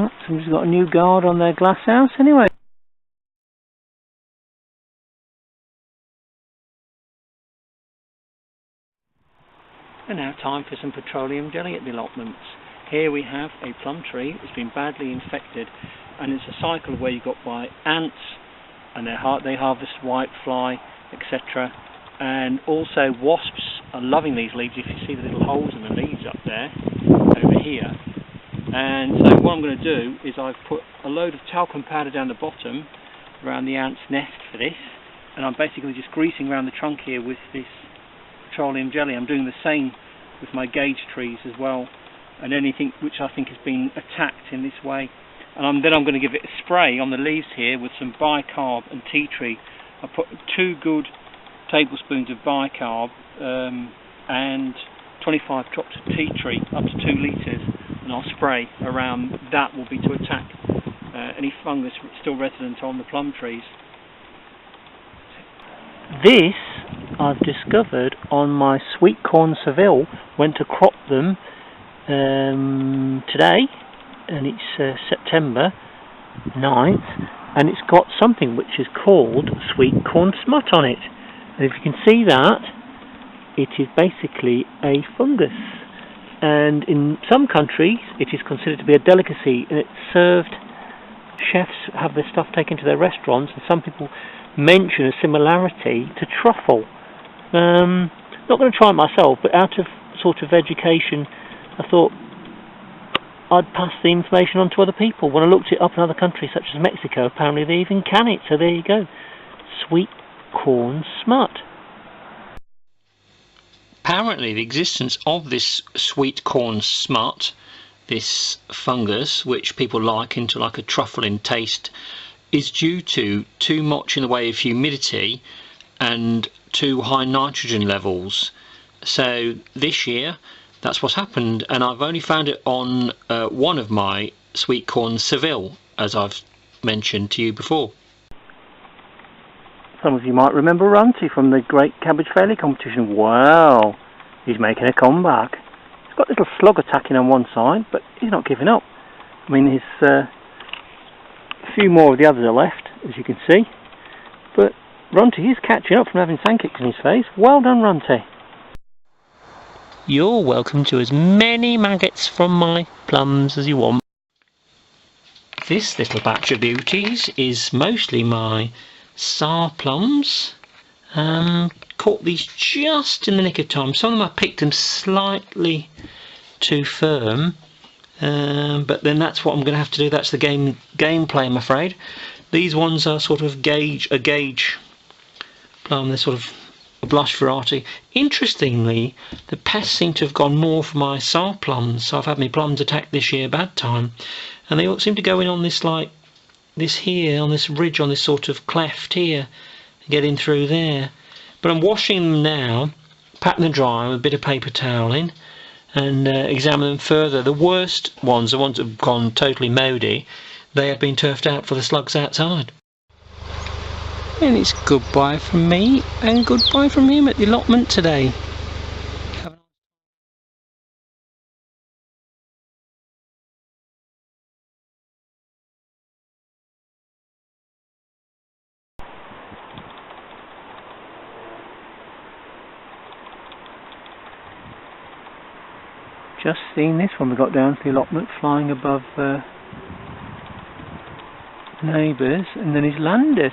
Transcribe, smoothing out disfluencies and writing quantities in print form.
Oh, somebody's got a new guard on their glass house anyway. And now time for some petroleum jelly at the allotments. Here we have a plum tree that's been badly infected, and it's a cycle where you've got by ants, and they harvest whitefly, etc. And also wasps are loving these leaves. If you see the little holes in the leaves up there, over here. And so what I'm going to do is I've put a load of talcum powder down the bottom around the ant's nest for this, and I'm basically just greasing around the trunk here with this petroleum jelly. I'm doing the same with my gauge trees as well, and anything which I think has been attacked in this way. And then I'm going to give it a spray on the leaves here with some bicarb and tea tree. I put 2 good tablespoons of bicarb and 25 drops of tea tree, up to 2 litres, and I'll spray around. That will be to attack any fungus still resident on the plum trees. This I've discovered on my sweet corn Seville. Went to crop them today, and it's September 9th, and it's got something which is called sweet corn smut on it. And if you can see that, it is basically a fungus, and in some countries it is considered to be a delicacy, and it's served. Chefs have this stuff taken to their restaurants, and some people mention a similarity to truffle. Not going to try it myself, but out of sort of education, I thought I'd pass the information on to other people. When I looked it up in other countries such as Mexico, apparently they even can it, so there you go. Sweet corn smut. Apparently the existence of this sweet corn smut, this fungus, which people liken to like a truffle in taste, is due to too much in the way of humidity and too high nitrogen levels. So this year that's what's happened, and I've only found it on one of my sweet corn Seville, as I've mentioned to you before. Some of you might remember Runty from the Great Cabbage Fairly competition. Wow, he's making a comeback. He's got a little slug attacking on one side, but he's not giving up. I mean, a few more of the others are left, as you can see, but Runty is catching up from having sand kicked in his face. Well done, Runty. You're welcome to as many maggots from my plums as you want. This little batch of beauties is mostly my sour plums. Caught these just in the nick of time. Some of them I picked them slightly too firm, but then that's what I'm going to have to do. That's the gameplay, I'm afraid. These ones are sort of a gauge plum. They're sort of a blush variety. Interestingly, the pests seem to have gone more for my sour plums. So I've had my plums attacked this year bad time, and they all seem to go in on this, like this here, on this ridge, on this sort of cleft here, get in through there. But I'm washing them now, patting them dry with a bit of paper towel in, and examine them further. The worst ones, the ones that have gone totally mouldy, they have been turfed out for the slugs outside. And it's goodbye from me and goodbye from him at the allotment today. Just seen this when we got down to the allotment, flying above neighbours, and then he's landed.